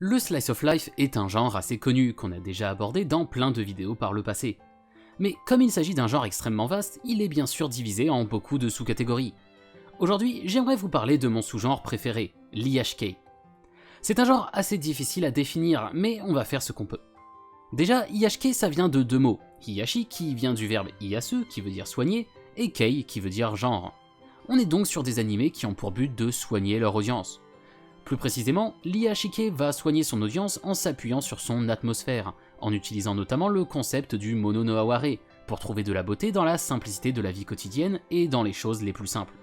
Le slice of life est un genre assez connu qu'on a déjà abordé dans plein de vidéos par le passé. Mais comme il s'agit d'un genre extrêmement vaste, il est bien sûr divisé en beaucoup de sous-catégories. Aujourd'hui, j'aimerais vous parler de mon sous-genre préféré, l'IHK. C'est un genre assez difficile à définir, mais on va faire ce qu'on peut. Déjà, IHK ça vient de deux mots, Hiyashi qui vient du verbe iyasu qui veut dire soigner, et Kei qui veut dire genre. On est donc sur des animés qui ont pour but de soigner leur audience. Plus précisément, l'IHK va soigner son audience en s'appuyant sur son atmosphère, en utilisant notamment le concept du mono no aware, pour trouver de la beauté dans la simplicité de la vie quotidienne et dans les choses les plus simples.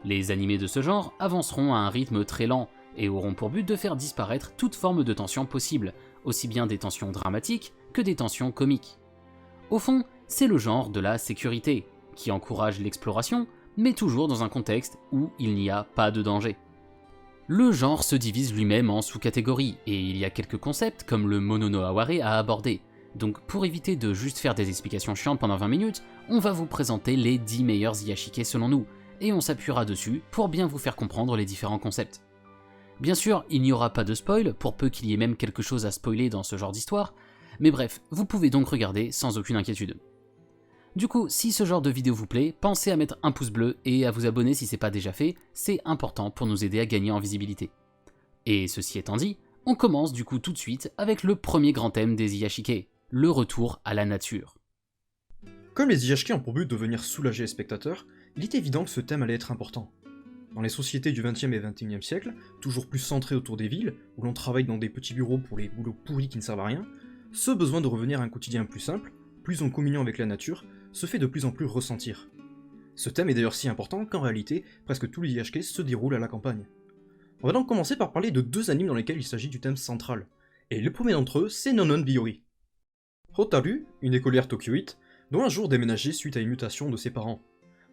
Les animés de ce genre avanceront à un rythme très lent, et auront pour but de faire disparaître toute forme de tension possible, aussi bien des tensions dramatiques que des tensions comiques. Au fond, c'est le genre de la sécurité, qui encourage l'exploration, mais toujours dans un contexte où il n'y a pas de danger. Le genre se divise lui-même en sous-catégories, et il y a quelques concepts comme le mono no aware à aborder. Donc pour éviter de juste faire des explications chiantes pendant 20 minutes, on va vous présenter les 10 meilleurs IHK selon nous, et on s'appuiera dessus pour bien vous faire comprendre les différents concepts. Bien sûr, il n'y aura pas de spoil, pour peu qu'il y ait même quelque chose à spoiler dans ce genre d'histoire, mais bref, vous pouvez donc regarder sans aucune inquiétude. Du coup, si ce genre de vidéo vous plaît, pensez à mettre un pouce bleu et à vous abonner si c'est pas déjà fait, c'est important pour nous aider à gagner en visibilité. Et ceci étant dit, on commence du coup tout de suite avec le premier grand thème des IHK, le retour à la nature. Comme les IHK ont pour but de venir soulager les spectateurs, il est évident que ce thème allait être important. Dans les sociétés du XXe et XXIe siècle, toujours plus centrées autour des villes, où l'on travaille dans des petits bureaux pour les boulots pourris qui ne servent à rien, ce besoin de revenir à un quotidien plus simple, plus en communion avec la nature, se fait de plus en plus ressentir. Ce thème est d'ailleurs si important qu'en réalité, presque tous les IHK se déroulent à la campagne. On va donc commencer par parler de deux animes dans lesquels il s'agit du thème central, et le premier d'entre eux, c'est Nonon Biyori. Hotaru, une écolière tokyoïte, doit un jour déménager suite à une mutation de ses parents.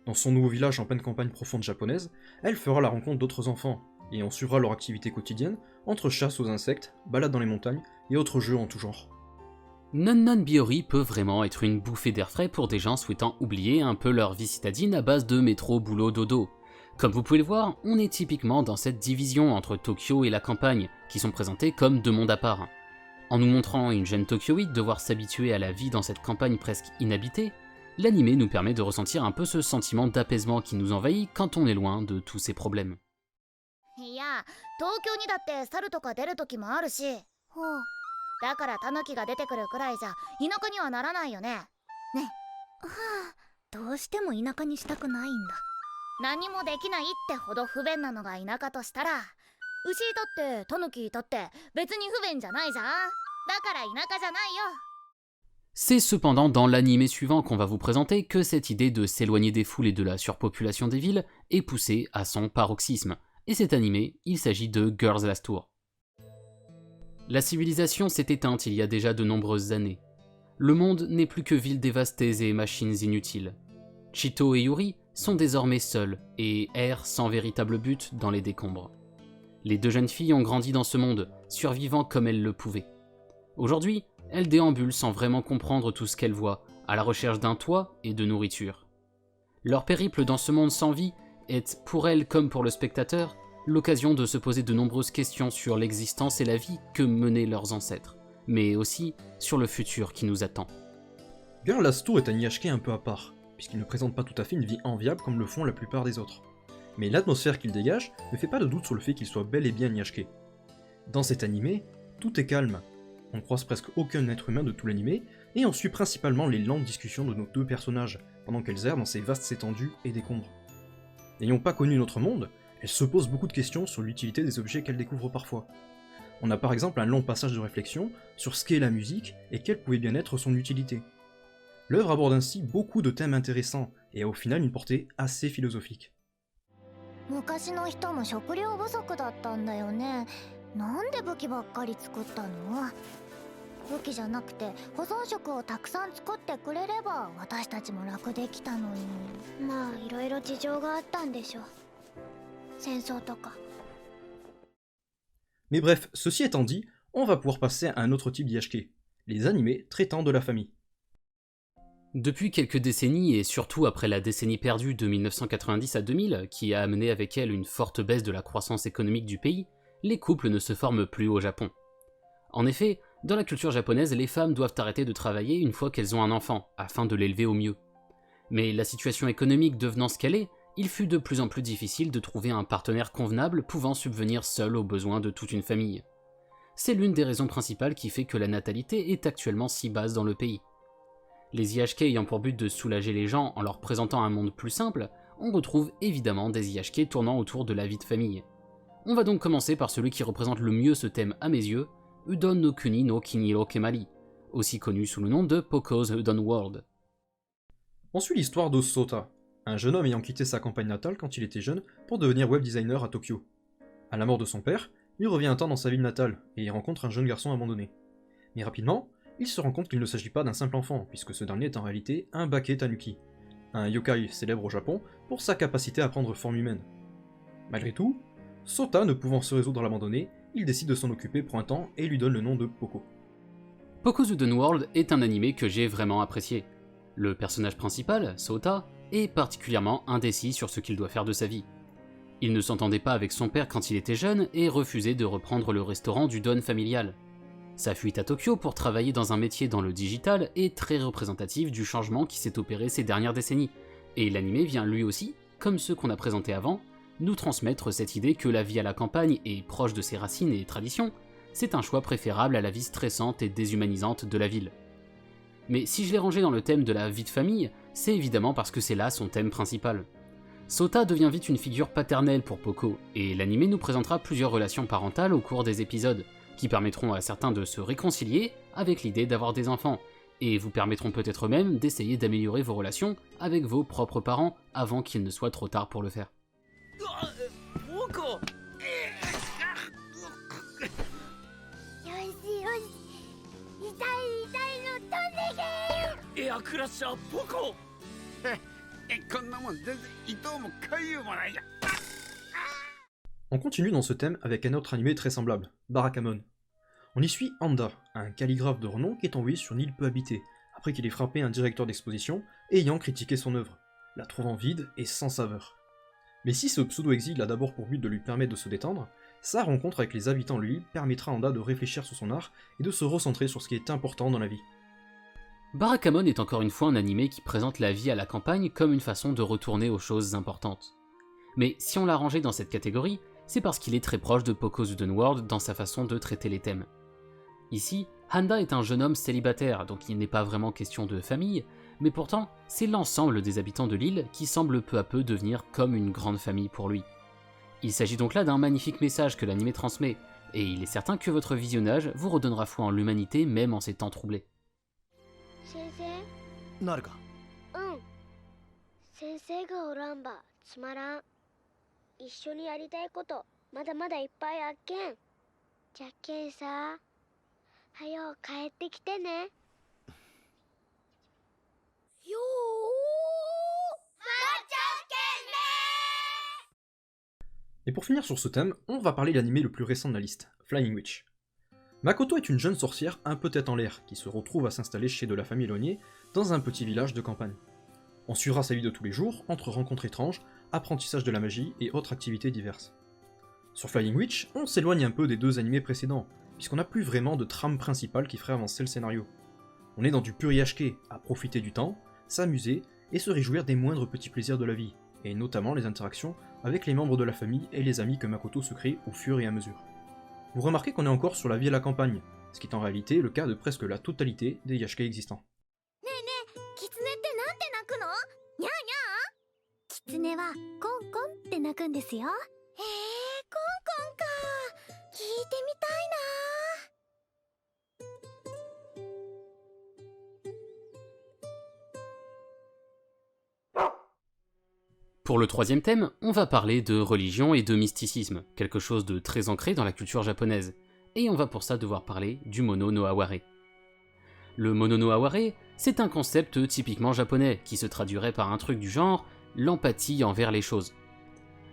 Dans son nouveau village en pleine campagne profonde japonaise, elle fera la rencontre d'autres enfants, et en suivra leur activité quotidienne, entre chasse aux insectes, balades dans les montagnes, et autres jeux en tout genre. Nonon Biyori peut vraiment être une bouffée d'air frais pour des gens souhaitant oublier un peu leur vie citadine à base de métro, boulot, dodo. Comme vous pouvez le voir, on est typiquement dans cette division entre Tokyo et la campagne, qui sont présentés comme deux mondes à part. En nous montrant une jeune tokyoïte devoir s'habituer à la vie dans cette campagne presque inhabitée, l'anime nous permet de ressentir un peu ce sentiment d'apaisement qui nous envahit quand on est loin de tous ces problèmes. いや、東京にだって猿とか出る時もあるし。だからタヌキが出てくるくらいじゃ田舎にはならないよね。ね。どうしても田舎にしたくないんだ。何もできないってほど不便なのが田舎としたら、牛いたってタヌキいたって別に不便じゃないじゃん。だから田舎じゃないよ。C'est cependant dans l'anime suivant qu'on va vous présenter que cette idée de s'éloigner des foules et de la surpopulation des villes est poussée à son paroxysme, et cet anime, il s'agit de Girls Last Tour. La civilisation s'est éteinte il y a déjà de nombreuses années. Le monde n'est plus que villes dévastées et machines inutiles. Chito et Yuri sont désormais seuls et errent sans véritable but dans les décombres. Les deux jeunes filles ont grandi dans ce monde, survivant comme elles le pouvaient. Aujourd'hui, elles déambulent sans vraiment comprendre tout ce qu'elles voient, à la recherche d'un toit et de nourriture. Leur périple dans ce monde sans vie est, pour elles comme pour le spectateur, l'occasion de se poser de nombreuses questions sur l'existence et la vie que menaient leurs ancêtres, mais aussi sur le futur qui nous attend. Girls Last Tour est un IHK un peu à part, puisqu'il ne présente pas tout à fait une vie enviable comme le font la plupart des autres. Mais l'atmosphère qu'il dégage ne fait pas de doute sur le fait qu'il soit bel et bien un IHK. Dans cet animé, tout est calme. On croise presque aucun être humain de tout l'animé, et on suit principalement les lentes discussions de nos deux personnages, pendant qu'elles errent dans ces vastes étendues et décombres. N'ayant pas connu notre monde, elles se posent beaucoup de questions sur l'utilité des objets qu'elles découvrent parfois. On a par exemple un long passage de réflexion sur ce qu'est la musique et quelle pouvait bien être son utilité. L'œuvre aborde ainsi beaucoup de thèmes intéressants, et a au final une portée assez philosophique. 昔の人も食料不足だったんだよね。なんで武器ばっかり作ったの？武器じゃなくて保存食をたくさん作ってくれれば私たちも楽できたのに。まあいろいろ事情があったんでしょう。戦争とか。 Mais bref, ceci étant dit, on va pouvoir passer à un autre type d'IHK, les animés traitant de la famille. Depuis quelques décennies, et surtout après la décennie perdue de 1990 à 2000, qui a amené avec elle une forte baisse de la croissance économique du pays, les couples ne se forment plus au Japon. En effet, dans la culture japonaise, les femmes doivent arrêter de travailler une fois qu'elles ont un enfant, afin de l'élever au mieux. Mais la situation économique devenant ce qu'elle est, il fut de plus en plus difficile de trouver un partenaire convenable pouvant subvenir seul aux besoins de toute une famille. C'est l'une des raisons principales qui fait que la natalité est actuellement si basse dans le pays. Les IHK ayant pour but de soulager les gens en leur présentant un monde plus simple, on retrouve évidemment des IHK tournant autour de la vie de famille. On va donc commencer par celui qui représente le mieux ce thème à mes yeux, Udon no Kuni no Kiniro Kemari, aussi connu sous le nom de Poco's Udon World. On suit l'histoire de Sota, un jeune homme ayant quitté sa campagne natale quand il était jeune pour devenir web designer à Tokyo. À la mort de son père, il revient un temps dans sa ville natale et y rencontre un jeune garçon abandonné. Mais rapidement, il se rend compte qu'il ne s'agit pas d'un simple enfant, puisque ce dernier est en réalité un Bake Tanuki, un yokai célèbre au Japon pour sa capacité à prendre forme humaine. Malgré tout, Sota ne pouvant se résoudre à l'abandonner, il décide de s'en occuper pour un temps et lui donne le nom de Poco. Poco's Udon World est un animé que j'ai vraiment apprécié. Le personnage principal, Sota, est particulièrement indécis sur ce qu'il doit faire de sa vie. Il ne s'entendait pas avec son père quand il était jeune et refusait de reprendre le restaurant du don familial. Sa fuite à Tokyo pour travailler dans un métier dans le digital est très représentative du changement qui s'est opéré ces dernières décennies, et l'anime vient lui aussi, comme ceux qu'on a présentés avant, nous transmettre cette idée que la vie à la campagne est proche de ses racines et traditions, c'est un choix préférable à la vie stressante et déshumanisante de la ville. Mais si je l'ai rangé dans le thème de la vie de famille, c'est évidemment parce que c'est là son thème principal. Sota devient vite une figure paternelle pour Poco, et l'anime nous présentera plusieurs relations parentales au cours des épisodes, qui permettront à certains de se réconcilier avec l'idée d'avoir des enfants, et vous permettront peut-être même d'essayer d'améliorer vos relations avec vos propres parents avant qu'il ne soit trop tard pour le faire. On continue dans ce thème avec un autre animé très semblable, Barakamon. On y suit Anda, un calligraphe de renom qui est envoyé sur une île peu habitée, après qu'il ait frappé un directeur d'exposition ayant critiqué son œuvre, la trouvant vide et sans saveur. Mais si ce pseudo-exil a d'abord pour but de lui permettre de se détendre, sa rencontre avec les habitants de l'île permettra à Anda de réfléchir sur son art et de se recentrer sur ce qui est important dans la vie. Barakamon est encore une fois un animé qui présente la vie à la campagne comme une façon de retourner aux choses importantes. Mais si on l'a rangé dans cette catégorie, c'est parce qu'il est très proche de Poco's Udon World dans sa façon de traiter les thèmes. Ici, Handa est un jeune homme célibataire, donc il n'est pas vraiment question de famille, mais pourtant, c'est l'ensemble des habitants de l'île qui semble peu à peu devenir comme une grande famille pour lui. Il s'agit donc là d'un magnifique message que l'anime transmet, et il est certain que votre visionnage vous redonnera foi en l'humanité même en ces temps troublés. なるか。先生がおらんばつまらん。一緒にやりたいことまだまだいっぱいあっけん。じゃっけんさ、はよう帰ってきてね。よEt pour finir sur ce thème, on va parler de l'anime le plus récent de la liste, Flying Witch. Makoto est une jeune sorcière un peu tête en l'air qui se retrouve à s'installer chez de la famille éloignée dans un petit village de campagne. On suivra sa vie de tous les jours entre rencontres étranges, apprentissage de la magie et autres activités diverses. Sur Flying Witch, on s'éloigne un peu des deux animés précédents, puisqu'on n'a plus vraiment de trame principale qui ferait avancer le scénario. On est dans du pur IHK, à profiter du temps, s'amuser et se réjouir des moindres petits plaisirs de la vie, et notamment les interactions avec les membres de la famille et les amis que Makoto se crée au fur et à mesure. Vous remarquez qu'on est encore sur la vie à la campagne, ce qui est en réalité le cas de presque la totalité des IHK existants. キツネってなんて鳴くの？にゃーにゃー？キツネはコンコンって鳴くんですよ。コンコンか。聞いてみたいな。Pour le troisième thème, on va parler de religion et de mysticisme, quelque chose de très ancré dans la culture japonaise, et on va pour ça devoir parler du Mono no Aware. Le Mono no Aware, c'est un concept typiquement japonais, qui se traduirait par un truc du genre l'empathie envers les choses.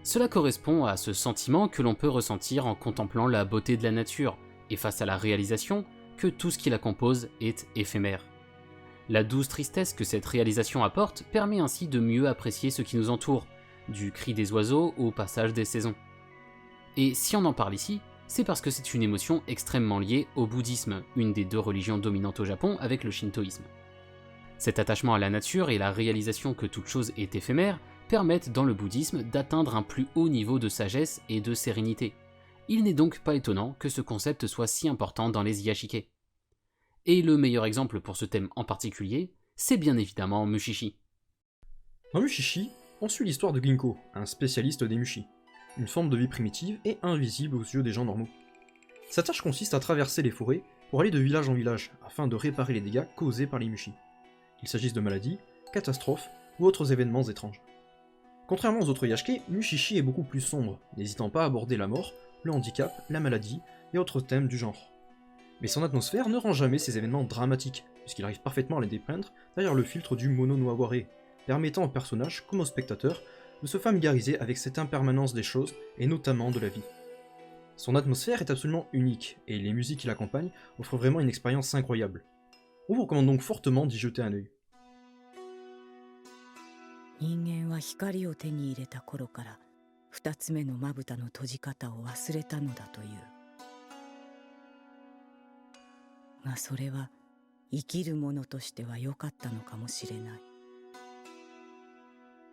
Cela correspond à ce sentiment que l'on peut ressentir en contemplant la beauté de la nature, et face à la réalisation que tout ce qui la compose est éphémère. La douce tristesse que cette réalisation apporte permet ainsi de mieux apprécier ce qui nous entoure, du cri des oiseaux au passage des saisons. Et si on en parle ici, C'est parce que c'est une émotion extrêmement liée au bouddhisme, une des deux religions dominantes au Japon avec le shintoïsme. Cet attachement à la nature et la réalisation que toute chose est éphémère permettent dans le bouddhisme d'atteindre un plus haut niveau de sagesse et de sérénité. Il n'est donc pas étonnant que ce concept soit si important dans les Iyashike. Et le meilleur exemple pour ce thème en particulier, c'est bien évidemment Mushishi. Dans Mushishi, on suit l'histoire de Ginko, un spécialiste des mushi, une forme de vie primitive et invisible aux yeux des gens normaux. Sa tâche consiste à traverser les forêts pour aller de village en village afin de réparer les dégâts causés par les mushi, qu'il s'agisse de maladies, catastrophes ou autres événements étranges. Contrairement aux autres Yashike, Mushishi est beaucoup plus sombre, n'hésitant pas à aborder la mort, le handicap, la maladie et autres thèmes du genre. Mais son atmosphère ne rend jamais ces événements dramatiques, puisqu'il arrive parfaitement à les dépeindre derrière le filtre du mono no aware, permettant au personnage comme au spectateur de se familiariser avec cette impermanence des choses et notamment de la vie. Son atmosphère est absolument unique, et les musiques qui l'accompagnent offrent vraiment une expérience incroyable. On vous recommande donc fortement d'y jeter un œil. 人間は光を手に入れた頃から二つ目のまぶたの閉じ方を忘れたのだという。がそれは生きる者としては良かったのかもしれない。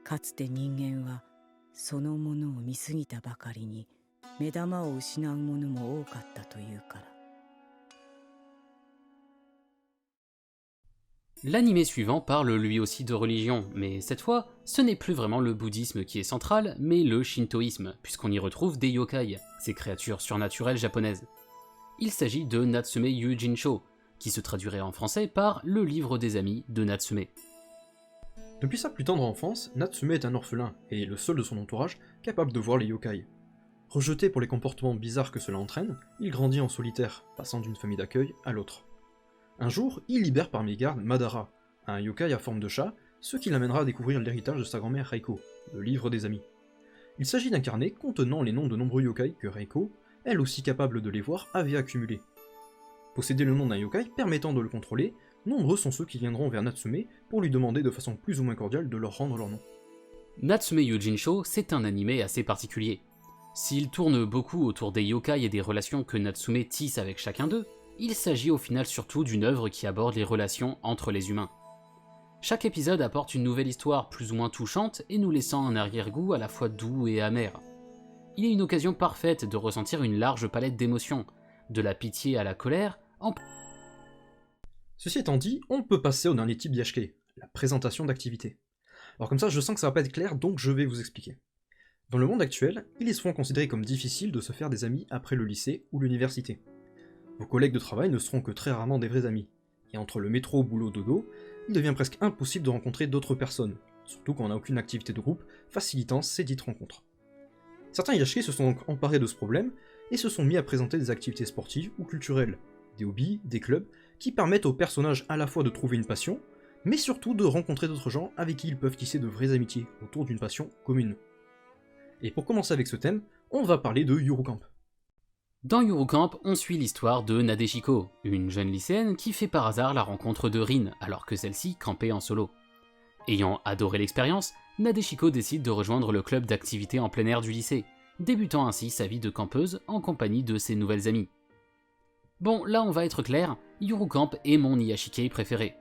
かつて人間はそのものを見過ぎたばかりに目玉を失うものも多かったというから。L'anime suivant parle lui aussi de religion, mais cette fois, ce n'est plus vraiment le bouddhisme qui est central, mais le shintoïsme, puisqu'on y retrouve des yokai, ces créatures surnaturelles japonaises. Il s'agit de Natsume Yujincho, qui se traduirait en français par le livre des amis de Natsume. Depuis sa plus tendre enfance, Natsume est un orphelin, et le seul de son entourage capable de voir les yokai. Rejeté pour les comportements bizarres que cela entraîne, il grandit en solitaire, passant d'une famille d'accueil à l'autre. Un jour, il libère par mégarde Madara, un yokai à forme de chat, ce qui l'amènera à découvrir l'héritage de sa grand-mère Reiko, le livre des amis. Il s'agit d'un carnet contenant les noms de nombreux yokai que Reiko, elle aussi capable de les voir, avait accumulés. Posséder le nom d'un yokai permettant de le contrôler, nombreux sont ceux qui viendront vers Natsume pour lui demander de façon plus ou moins cordiale de leur rendre leur nom. Natsume Yujincho, c'est un anime assez particulier. S'il tourne beaucoup autour des yokai et des relations que Natsume tisse avec chacun d'eux, il s'agit au final surtout d'une œuvre qui aborde les relations entre les humains. Chaque épisode apporte une nouvelle histoire plus ou moins touchante et nous laissant un arrière-goût à la fois doux et amer. Il est une occasion parfaite de ressentir une large palette d'émotions, de la pitié à la colère, Ceci étant dit, on peut passer au dernier type d'Yashike, la présentation d'activités. Alors comme ça, je sens que ça va pas être clair, donc je vais vous expliquer. Dans le monde actuel, il est souvent considéré comme difficile de se faire des amis après le lycée ou l'université. Vos collègues de travail ne seront que très rarement des vrais amis, et entre le métro, boulot, dodo, il devient presque impossible de rencontrer d'autres personnes, surtout quand on n'a aucune activité de groupe facilitant ces dites rencontres. Certains Yashike se sont donc emparés de ce problème, et se sont mis à présenter des activités sportives ou culturelles, des hobbies, des clubs, qui permettent aux personnages à la fois de trouver une passion, mais surtout de rencontrer d'autres gens avec qui ils peuvent tisser de vraies amitiés autour d'une passion commune. Et pour commencer avec ce thème, on va parler de Yuru Camp. Dans Yuru Camp, on suit l'histoire de Nadeshiko, une jeune lycéenne qui fait par hasard la rencontre de Rin alors que celle-ci campait en solo. Ayant adoré l'expérience, Nadeshiko décide de rejoindre le club d'activités en plein air du lycée, débutant ainsi sa vie de campeuse en compagnie de ses nouvelles amies. Bon, là on va être clair, Yuru Camp est mon Iyashike préféré.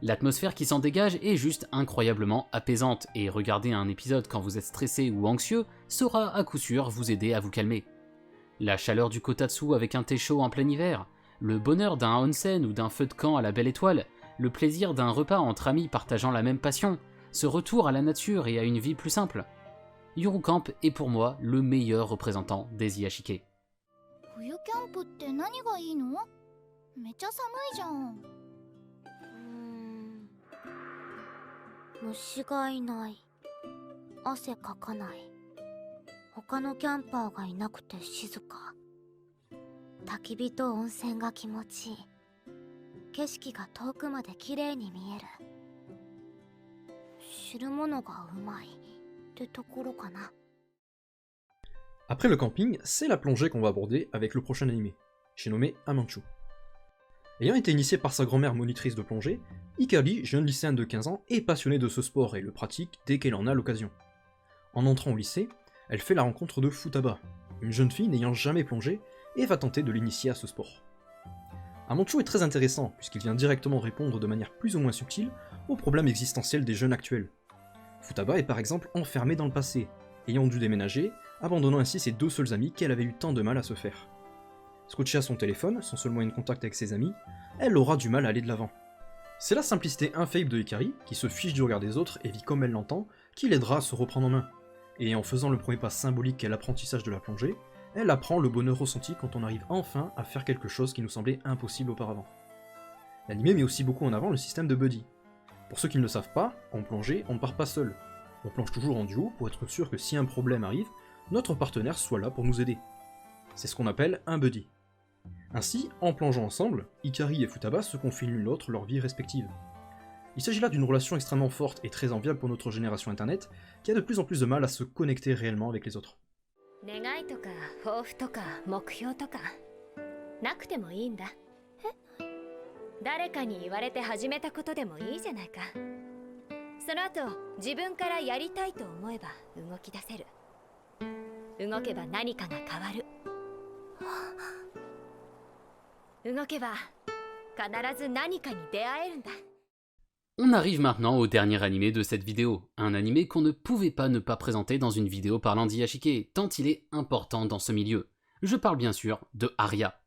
L'atmosphère qui s'en dégage est juste incroyablement apaisante, et regarder un épisode quand vous êtes stressé ou anxieux saura à coup sûr vous aider à vous calmer. La chaleur du kotatsu avec un thé chaud en plein hiver, le bonheur d'un onsen ou d'un feu de camp à la belle étoile, le plaisir d'un repas entre amis partageant la même passion, ce retour à la nature et à une vie plus simple. Yuru Camp est pour moi le meilleur représentant des Iyashike. 冬キャンプって何がいいの？めっちゃ寒いじゃん。虫がいない。汗かかない。他のキャンパーがいなくて静か。焚き火と温泉が気持ちいい。景色が遠くまで綺麗に見える。汁物がうまいってところかな。 Après le camping, c'est la plongée qu'on va aborder avec le prochain anime, j'ai nommé Amanchu. Ayant été initié par sa grand-mère monitrice de plongée, Hikari, jeune lycéenne de 15 ans, est passionnée de ce sport et le pratique dès qu'elle en a l'occasion. En entrant au lycée, elle fait la rencontre de Futaba, une jeune fille n'ayant jamais plongé, et va tenter de l'initier à ce sport. Amanchu est très intéressant puisqu'il vient directement répondre de manière plus ou moins subtile aux problèmes existentiels des jeunes actuels. Futaba est par exemple enfermée dans le passé, ayant dû déménager, abandonnant ainsi ses 2 seuls amis qu'elle avait eu tant de mal à se faire. Scotchée à son téléphone, son seul moyen de contact avec ses amis, elle aura du mal à aller de l'avant. C'est la simplicité infaillible de Hikari, qui se fiche du regard des autres et vit comme elle l'entend, qui l'aidera à se reprendre en main. Et en faisant le premier pas symbolique qu'est l'apprentissage de la plongée, elle apprend le bonheur ressenti quand on arrive enfin à faire quelque chose qui nous semblait impossible auparavant. L'anime met aussi beaucoup en avant le système de buddy. Pour ceux qui ne le savent pas, en plongée, on ne part pas seul. On plonge toujours en duo pour être sûr que si un problème arrive, notre partenaire soit là pour nous aider. C'est ce qu'on appelle un buddy. Ainsi, en plongeant ensemble, Hikari et Futaba se confient l'une l'autre leur vie respective. Il s'agit là d'une relation extrêmement forte et très enviable pour notre génération internet, qui a de plus en plus de mal à se connecter réellement avec les autres. 願いとか抱負とか目標とかなくてもいいんだ。誰かに言われて始めたことでもいいじゃないか。その後自分からやりたいと思えば動き出せる。動けば何かが変わる。動けば必ず何かに出会えるんだ。 On arrive maintenant au dernier animé de cette vidéo, un animé qu'on ne pouvait pas ne pas présenter dans une vidéo parlant d'Iyashike, tant il est important dans ce milieu. Je parle bien sûr de Aria.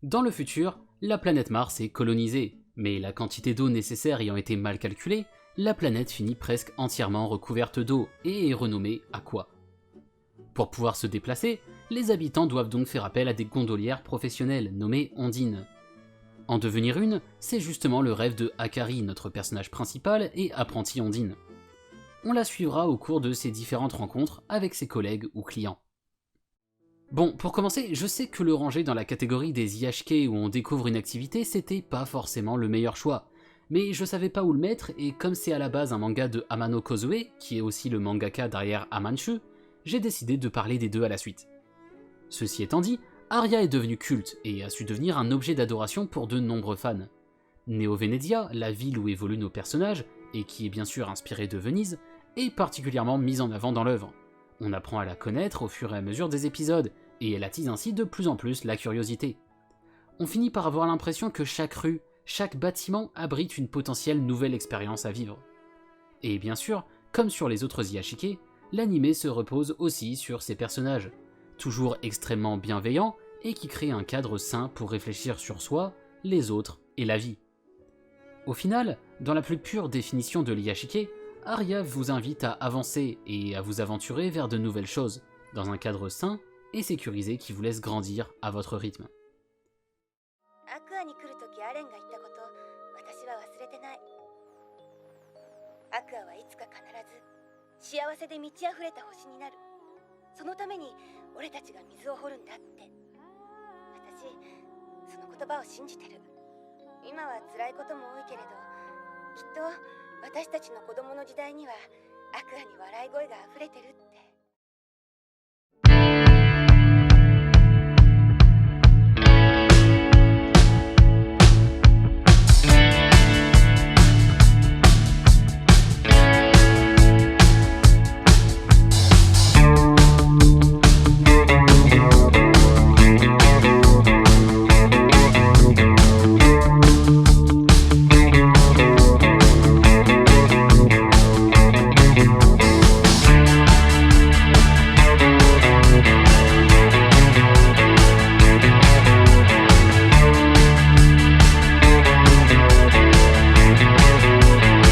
Dans le futur, la planète Mars est colonisée, mais la quantité d'eau nécessaire ayant été mal calculée, la planète finit presque entièrement recouverte d'eau et est renommée Aqua. Pour pouvoir se déplacer, les habitants doivent donc faire appel à des gondolières professionnelles nommées Ondines. En devenir une, c'est justement le rêve de Akari, notre personnage principal et apprenti Ondine. On la suivra au cours de ses différentes rencontres avec ses collègues ou clients. Bon, pour commencer, je sais que le ranger dans la catégorie des Iyashike où on découvre une activité, c'était pas forcément le meilleur choix. Mais je savais pas où le mettre, et comme c'est à la base un manga de Amano Kozue, qui est aussi le mangaka derrière Amanchu, j'ai décidé de parler des deux à la suite. Ceci étant dit, Aria est devenue culte et a su devenir un objet d'adoration pour de nombreux fans. Neo-Venezia, la ville où évoluent nos personnages, et qui est bien sûr inspirée de Venise, est particulièrement mise en avant dans l'œuvre. On apprend à la connaître au fur et à mesure des épisodes, et elle attise ainsi de plus en plus la curiosité. On finit par avoir l'impression que chaque rue, chaque bâtiment abrite une potentielle nouvelle expérience à vivre. Et bien sûr, comme sur les autres Iyashike, l'anime se repose aussi sur ses personnages, toujours extrêmement bienveillants et qui créent un cadre sain pour réfléchir sur soi, les autres et la vie. Au final, dans la plus pure définition de l'Iyashike, Aria vous invite à avancer et à vous aventurer vers de nouvelles choses, dans un cadre sain et sécurisé qui vous laisse grandir à votre rythme. アクアに来るときアレンが言ったこと私は忘れてない。アクアはいつか必ず幸せで満ち溢れた星になる。そのために俺たちが水を掘るんだって。私その言葉を信じてる。今は辛いことも多いけれどきっと私たちの子供の時代にはアクアに笑い声があふれてるって